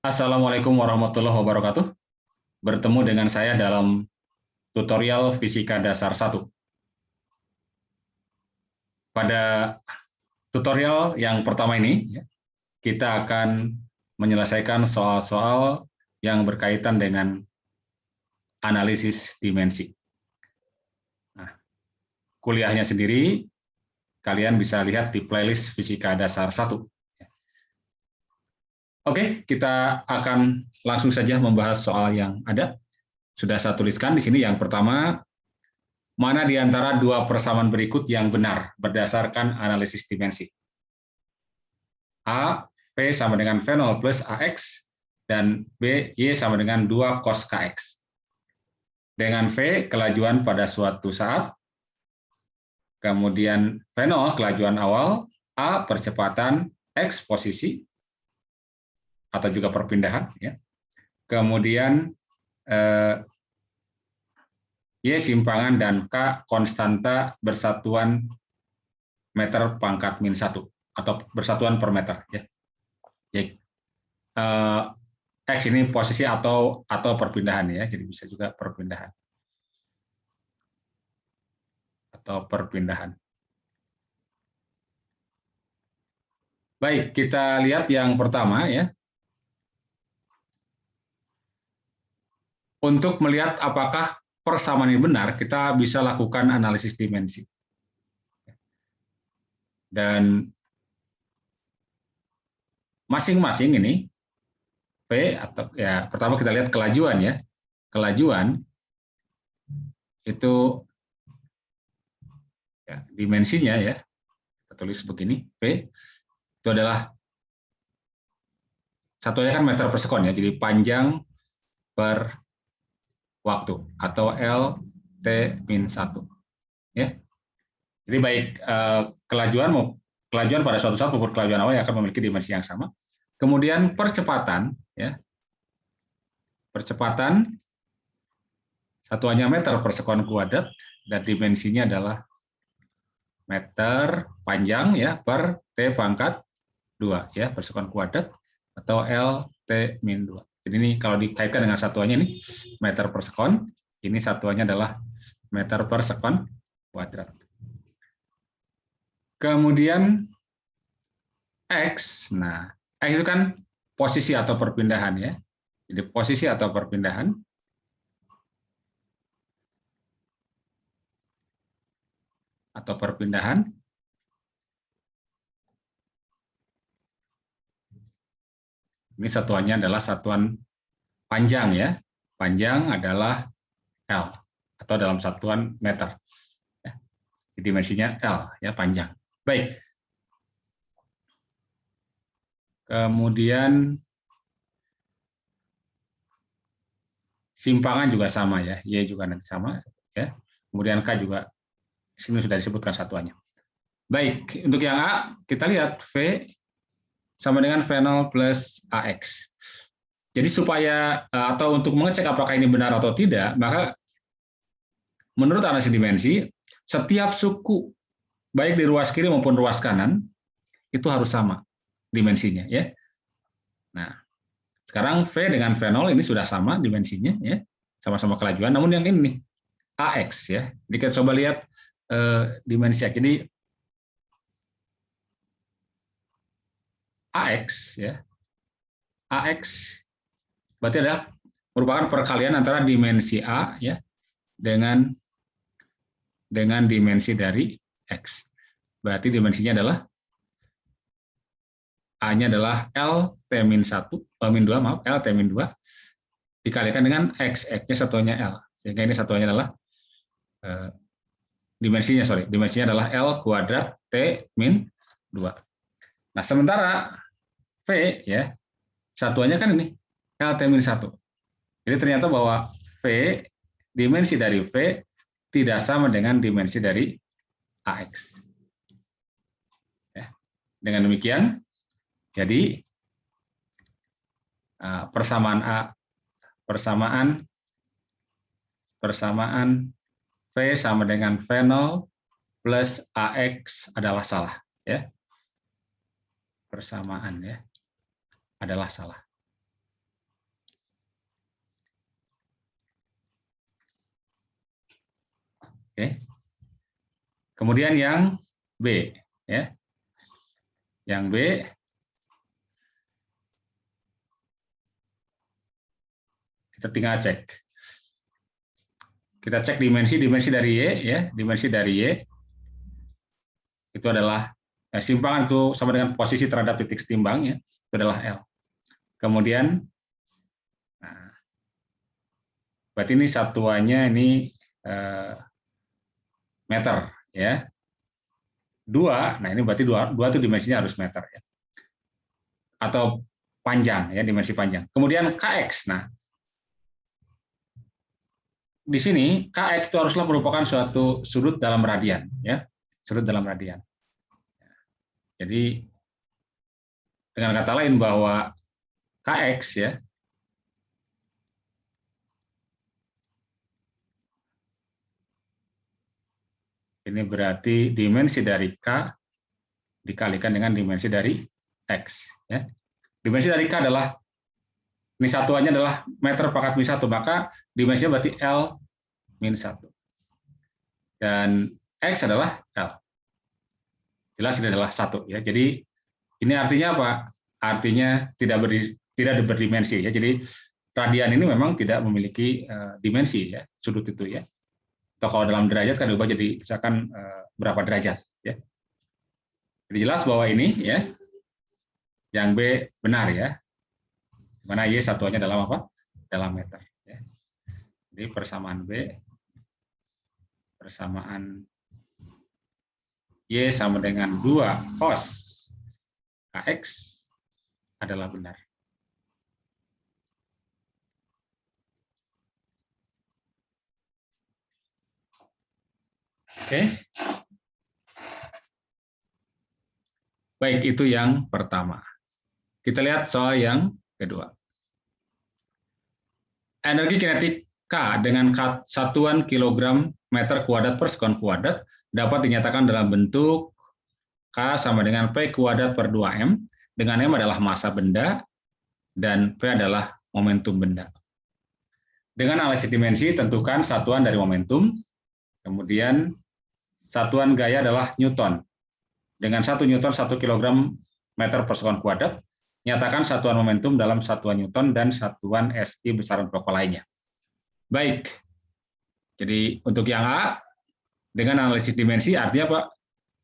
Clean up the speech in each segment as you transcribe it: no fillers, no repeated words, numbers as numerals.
Assalamualaikum warahmatullahi wabarakatuh. Bertemu dengan saya dalam tutorial Fisika Dasar 1. Pada tutorial yang pertama ini, kita akan menyelesaikan soal-soal yang berkaitan dengan analisis dimensi. Nah, kuliahnya sendiri, kalian bisa lihat di playlist Fisika Dasar 1. Oke, kita akan langsung saja membahas soal yang ada. Sudah saya tuliskan di sini yang pertama, mana di antara dua persamaan berikut yang benar berdasarkan analisis dimensi? A, V sama dengan V0 plus AX, dan B, Y sama dengan 2 cos KX. Dengan V, kelajuan pada suatu saat, kemudian V0 kelajuan awal, A percepatan, X posisi, atau juga perpindahan, ya. Kemudian Y simpangan dan K konstanta bersatuan meter pangkat min 1 atau bersatuan per meter, ya. Jadi, X ini posisi atau perpindahan, ya, jadi bisa juga perpindahan atau perpindahan. Baik, kita lihat yang pertama, ya. Untuk melihat apakah persamaan ini benar, kita bisa lakukan analisis dimensi. Dan masing-masing ini P atau ya pertama kita lihat kelajuan, ya. Kelajuan itu ya, dimensinya, ya. Kita tulis begini, P itu adalah satunya kan meter per sekon, ya. Jadi panjang per waktu atau L T min 1, ya. Jadi baik kelajuan pada suatu saat maupun kelajuan awal yang akan memiliki dimensi yang sama. Kemudian percepatan, ya. Percepatan satuannya meter per sekon kuadrat dan dimensinya adalah meter panjang, ya, per T pangkat 2, ya, per sekon kuadrat atau L T min 2. Jadi ini kalau dikaitkan dengan satuannya ini meter per sekon, ini satuannya adalah meter per sekon kuadrat. Kemudian X, nah X itu kan posisi atau perpindahan, ya. Jadi posisi atau perpindahan. Atau perpindahan. Ini satuannya adalah satuan panjang, ya. Panjang adalah L atau dalam satuan meter. Ya. Dimensinya L, ya, panjang. Baik. Kemudian simpangan juga sama, ya. Y juga nanti sama, ya. Kemudian K juga sini sudah disebutkan satuannya. Baik, untuk yang A kita lihat V sama dengan V0 plus AX. Jadi supaya atau untuk mengecek apakah ini benar atau tidak, maka menurut analisis dimensi, setiap suku baik di ruas kiri maupun ruas kanan itu harus sama dimensinya, ya. Nah, sekarang V dengan V0 ini sudah sama dimensinya, ya, sama-sama kelajuan. Namun yang ini nih, AX, ya. Jadi kita coba lihat dimensi X. Jadi AX, ya. AX berarti adalah merupakan perkalian antara dimensi A, ya, dengan dimensi dari X. Berarti dimensinya adalah A-nya adalah L T min 2, maaf, L T min 2 dikalikan dengan X, X-nya satuannya L. Sehingga ini satuannya adalah dimensinya adalah L kuadrat T min 2. Nah, sementara V, ya, satuannya kan ini L T min 1. Jadi ternyata bahwa V, dimensi dari V tidak sama dengan dimensi dari AX. Ya. Dengan demikian, jadi persamaan V sama dengan V0 plus AX adalah salah, ya. Persamaan, ya, adalah salah. Oke. Kemudian yang B, ya. Yang B kita tinggal cek. Kita cek dimensi dari Y, ya, dimensi dari Y itu adalah simpangan itu sama dengan posisi terhadap titik setimbang, ya, itu adalah L. Kemudian, nah, berarti ini satuannya ini meter, ya. 2, nah ini berarti 2 itu dimensinya harus meter, ya. Atau panjang, ya, dimensi panjang. Kemudian KX, nah di sini KX itu haruslah merupakan suatu sudut dalam radian, ya, sudut dalam radian. Jadi dengan kata lain bahwa KX, ya, ini berarti dimensi dari K dikalikan dengan dimensi dari X, ya. Dimensi dari K adalah ini satuannya adalah meter pangkat min 1, maka dimensinya berarti L min 1. Dan X adalah L. Jelas ini adalah 1, ya. Jadi ini artinya apa? Artinya tidak berdimensi, ya. Jadi radian ini memang tidak memiliki dimensi, ya, sudut itu, ya. Atau kalau dalam derajat kan diubah jadi misalkan berapa derajat, ya. Jadi jelas bahwa ini, ya, yang B benar, ya. Mana Y satuannya dalam apa? Dalam meter, ya. Jadi persamaan B, persamaan Y sama dengan 2 cos KX adalah benar. Oke. Baik, itu yang pertama. Kita lihat soal yang kedua. Energi kinetik K dengan satuan kilogram meter kuadrat per sekon kuadrat dapat dinyatakan dalam bentuk K sama dengan P kuadrat per 2M, dengan M adalah massa benda dan P adalah momentum benda. Dengan analisis dimensi, tentukan satuan dari momentum, kemudian satuan gaya adalah Newton. Dengan 1 Newton 1 kilogram meter per sekon kuadrat, nyatakan satuan momentum dalam satuan Newton dan satuan SI besaran pokok lainnya. Baik, jadi untuk yang A, dengan analisis dimensi artinya apa?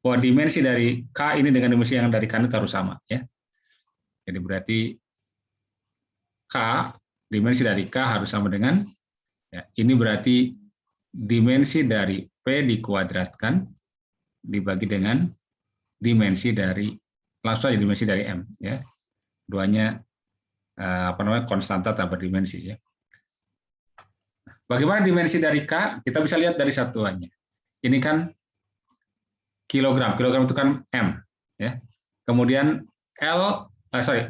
Bahwa dimensi dari K ini dengan dimensi yang dari K itu harus sama, ya. Jadi berarti K, dimensi dari K harus sama dengan, ya, ini berarti dimensi dari P dikuadratkan dibagi dengan dimensi dari, langsung aja dimensi dari M, ya. Duanya konstanta tak berdimensi, ya. Bagaimana dimensi dari K? Kita bisa lihat dari satuannya. Ini kan kilogram itu kan M, ya. Kemudian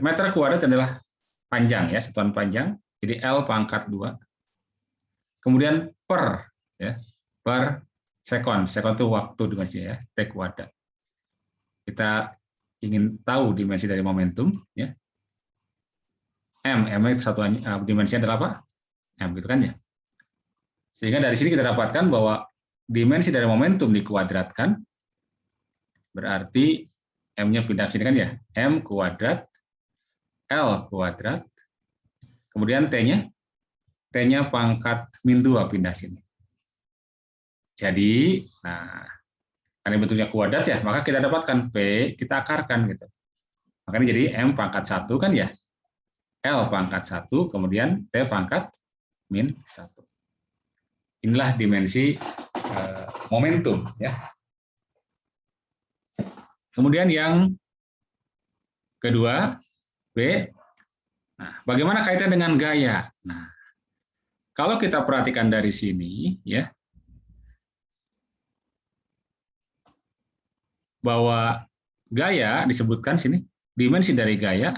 meter kuadrat adalah panjang, ya, satuan panjang. Jadi L pangkat 2. Kemudian per, ya, per sekon. Sekon itu waktu dimensi, ya, T kuadrat. Kita ingin tahu dimensi dari momentum, ya. M itu satuan dimensinya adalah apa? M, gitu kan, ya. Sehingga dari sini kita dapatkan bahwa dimensi dari momentum dikuadratkan, berarti M-nya pindah ke sini kan, ya. M kuadrat, L kuadrat, kemudian T-nya pangkat min 2 pindah sini. Jadi, nah, karena bentuknya kuadrat, ya, maka kita dapatkan P, kita akarkan, gitu. Makanya jadi M pangkat 1 kan, ya. L pangkat 1, kemudian T pangkat min 1. Inilah dimensi momentum, ya. Kemudian yang kedua, B. Nah, bagaimana kaitan dengan gaya? Nah, kalau kita perhatikan dari sini, ya, bahwa gaya disebutkan sini, dimensi dari gaya.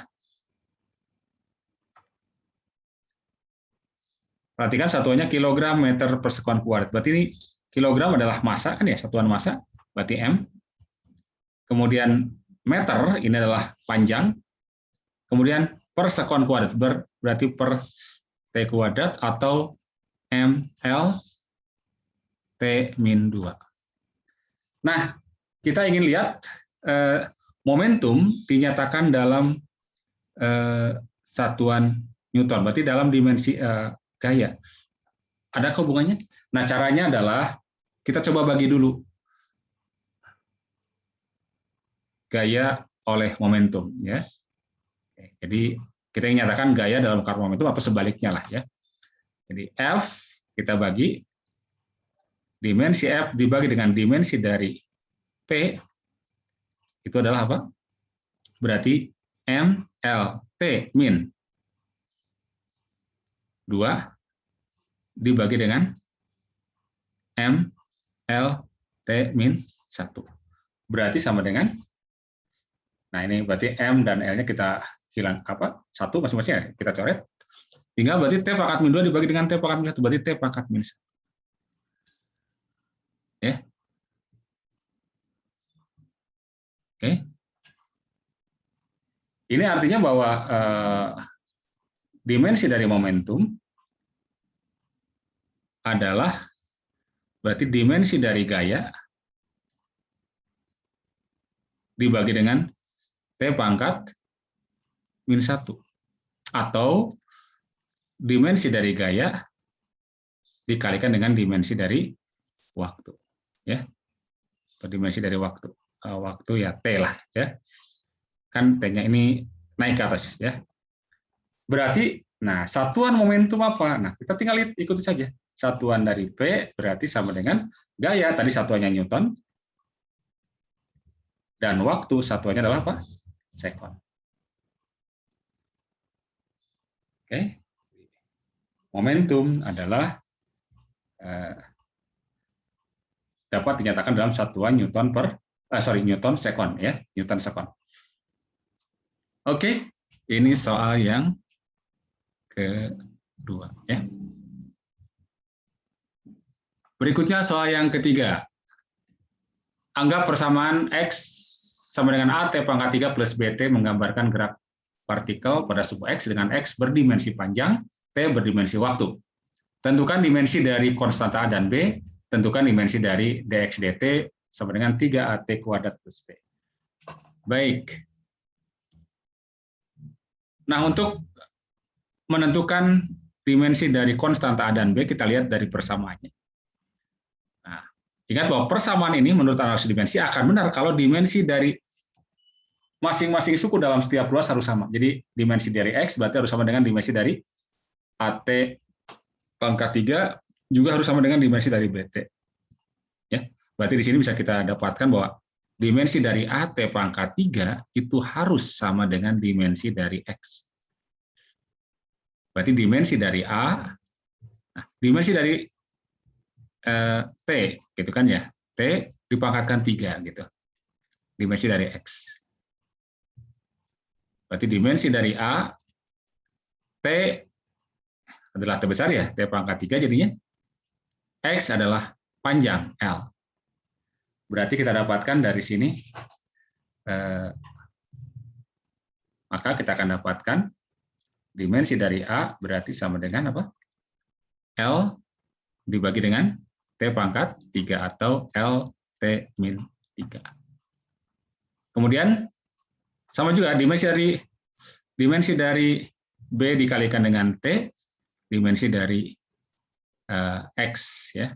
Perhatikan satuannya kilogram meter per sekon kuadrat. Berarti ini kilogram adalah massa, kan, ya, satuan massa, berarti M. Kemudian meter ini adalah panjang. Kemudian per sekon kuadrat berarti per T kuadrat atau ml T T-2. Nah, kita ingin lihat momentum dinyatakan dalam satuan Newton, berarti dalam dimensi gaya. Ada hubungannya? Nah, caranya adalah kita coba bagi dulu gaya oleh momentum, ya. Jadi kita nyatakan gaya dalam ukar momentum atau sebaliknya lah, ya. Jadi F kita bagi dimensi F dibagi dengan dimensi dari P itu adalah apa? Berarti MLT min 2 dibagi dengan MLT min 1. Berarti sama dengan, nah ini berarti M dan L-nya kita hilang, apa? 1 masing-masing ya, kita coret. Tinggal berarti T pangkat min 2 dibagi dengan T pangkat min 1, berarti T pangkat min 1. Ya. Oke. Ini artinya bahwa dimensi dari momentum adalah berarti dimensi dari gaya dibagi dengan T pangkat min 1. Atau dimensi dari gaya dikalikan dengan dimensi dari waktu. Ya. Atau dimensi dari waktu. Waktu ya T lah. Ya. Kan T-nya ini naik ke atas. Ya. Berarti, nah satuan momentum apa? Nah kita tinggal ikuti saja. Satuan dari P berarti sama dengan gaya, tadi satuannya Newton, dan waktu satuannya adalah apa? Sekon. Oke. Momentum adalah dapat dinyatakan dalam satuan Newton Newton sekon, ya, Newton sekon. Oke, ini soal yang kedua, ya. Berikutnya soal yang ketiga. Anggap persamaan X sama dengan A T pangkat 3 plus BT menggambarkan gerak partikel pada sebuah X dengan X berdimensi panjang, T berdimensi waktu. Tentukan dimensi dari konstanta A dan B, tentukan dimensi dari dx dt sama dengan 3AT kuadrat plus B. Baik. Nah, untuk menentukan dimensi dari konstanta A dan B, kita lihat dari persamaannya. Nah, ingat bahwa persamaan ini menurut analisis dimensi akan benar kalau dimensi dari masing-masing suku dalam setiap ruas harus sama. Jadi dimensi dari X berarti harus sama dengan dimensi dari AT pangkat 3 juga harus sama dengan dimensi dari BT. Ya, berarti di sini bisa kita dapatkan bahwa dimensi dari AT pangkat 3 itu harus sama dengan dimensi dari X. Berarti dimensi dari A, nah, dimensi dari T, gitu kan ya, T dipangkatkan 3 gitu, dimensi dari X. Berarti dimensi dari A, T adalah T besar ya, T pangkat 3 jadinya, X adalah panjang L. Berarti kita dapatkan dari sini, maka kita akan dapatkan dimensi dari A berarti sama dengan apa? L dibagi dengan T pangkat 3 atau L T min 3. Kemudian sama juga dimensi dari B dikalikan dengan T, dimensi dari X ya.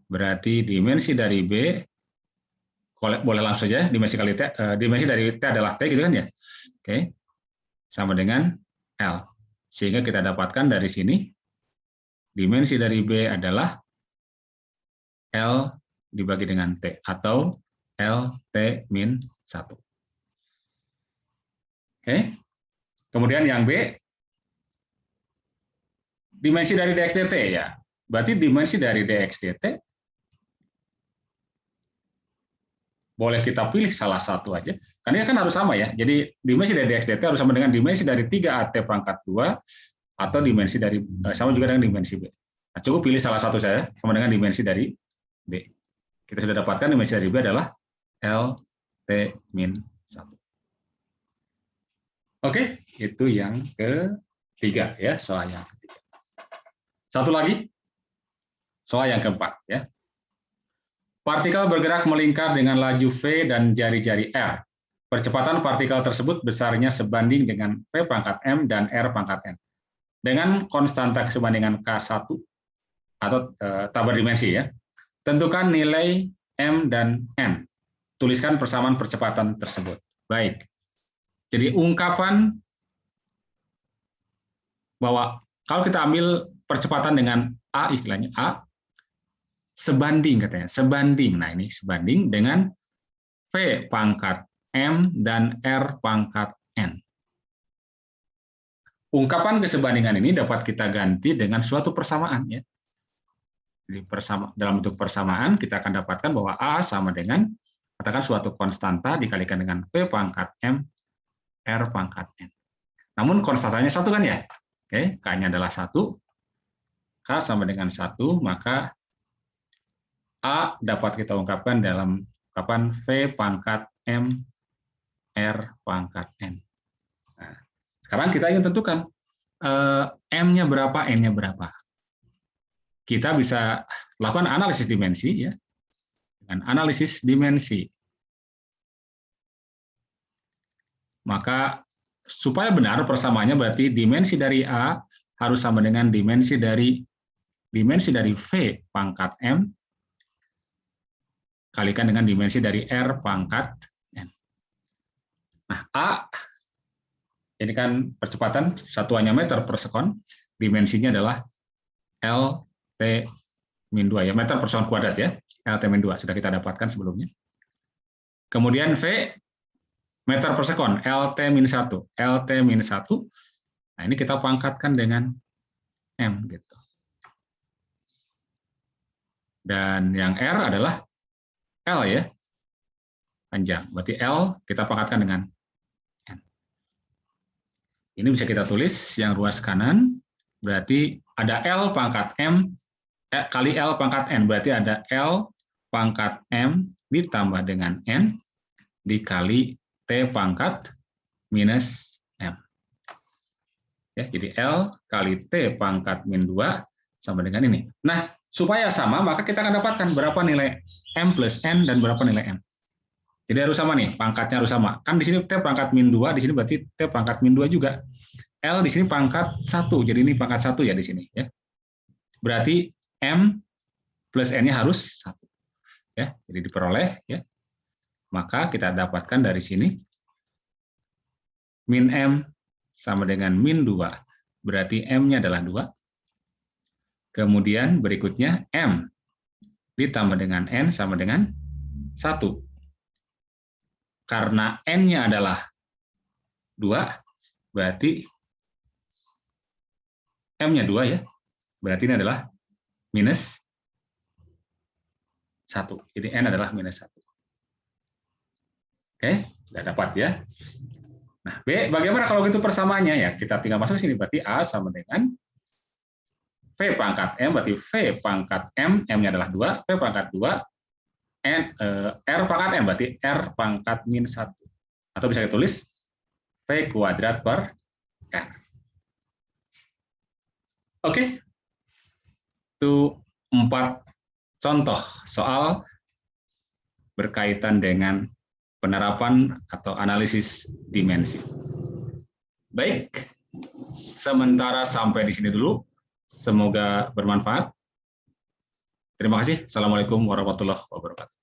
Berarti dimensi dari B boleh langsung saja dimensi kali T, dimensi dari T adalah T gitu kan ya. Oke. Sama dengan L. Sehingga kita dapatkan dari sini dimensi dari B adalah L dibagi dengan T atau LT min 1. Oke. Kemudian yang B, dimensi dari dx dt ya. Berarti dimensi dari dx dt boleh kita pilih salah satu aja. Karena kan harus sama ya. Jadi dimensi dari dx dt harus sama dengan dimensi dari 3AT pangkat 2 atau dimensi dari sama juga dengan dimensi B. Nah, cukup pilih salah satu saja sama dengan dimensi dari B. Kita sudah dapatkan dimensi dari B adalah LT min 1. Oke, itu yang ketiga ya, soal yang ketiga. Satu lagi, soal yang keempat ya. Partikel bergerak melingkar dengan laju V dan jari-jari R. Percepatan partikel tersebut besarnya sebanding dengan V pangkat M dan R pangkat N. Dengan konstanta kesebandingan K1 atau tabel dimensi ya. Tentukan nilai M dan N. Tuliskan persamaan percepatan tersebut. Baik. Jadi ungkapan bahwa kalau kita ambil percepatan dengan A, istilahnya A, sebanding katanya, sebanding. Nah ini sebanding dengan V pangkat M dan R pangkat N. Ungkapan kesebandingan ini dapat kita ganti dengan suatu persamaan ya. Jadi dalam bentuk persamaan kita akan dapatkan bahwa A sama dengan katakan suatu konstanta dikalikan dengan V pangkat M R pangkat N. Namun konstantanya satu kan ya? Oke, K-nya adalah 1, K sama dengan 1, maka A dapat kita ungkapkan dalam ungkapan V pangkat M R pangkat N. Nah, sekarang kita ingin tentukan M-nya berapa, N-nya berapa. Kita bisa lakukan analisis dimensi ya. Dengan analisis dimensi. Maka supaya benar persamaannya berarti dimensi dari A harus sama dengan dimensi dari V pangkat M kalikan dengan dimensi dari R pangkat N. Nah, A ini kan percepatan satuannya meter per sekon, dimensinya adalah LT-2 ya, meter per sekon kuadrat ya, LT-2 sudah kita dapatkan sebelumnya. Kemudian V meter per sekon, LT-1. LT-1, nah ini kita pangkatkan dengan M. Gitu. Dan yang R adalah L ya, panjang. Berarti L kita pangkatkan dengan N. Ini bisa kita tulis yang ruas kanan, berarti ada L pangkat M kali L pangkat N. Berarti ada L pangkat M ditambah dengan N dikali T pangkat minus M. Ya, jadi L kali T pangkat min 2 sama dengan ini. Nah, supaya sama, maka kita akan dapatkan berapa nilai M plus N dan berapa nilai M. Jadi harus sama nih, pangkatnya harus sama. Kan di sini T pangkat min 2, di sini berarti T pangkat min 2 juga. L di sini pangkat 1, jadi ini pangkat 1 ya di sini. Ya. Berarti M plus N-nya harus 1. Ya, jadi diperoleh ya. Maka kita dapatkan dari sini min M sama dengan min 2. Berarti M-nya adalah 2. Kemudian berikutnya M ditambah dengan N sama dengan 1. Karena N-nya adalah 2, berarti M-nya 2 ya. Berarti ini adalah minus 1. Jadi N adalah minus 1. Oke, sudah dapat ya. Nah, B, bagaimana kalau gitu persamaannya ya? Kita tinggal masuk ke sini, berarti A sama dengan V pangkat M, berarti V pangkat M, M-nya adalah 2, V pangkat 2, R pangkat M, berarti R pangkat min 1. Atau bisa ditulis V kuadrat per R. Oke, itu 4 contoh soal berkaitan dengan penerapan atau analisis dimensi. Baik, sementara sampai di sini dulu. Semoga bermanfaat. Terima kasih. Assalamualaikum warahmatullahi wabarakatuh.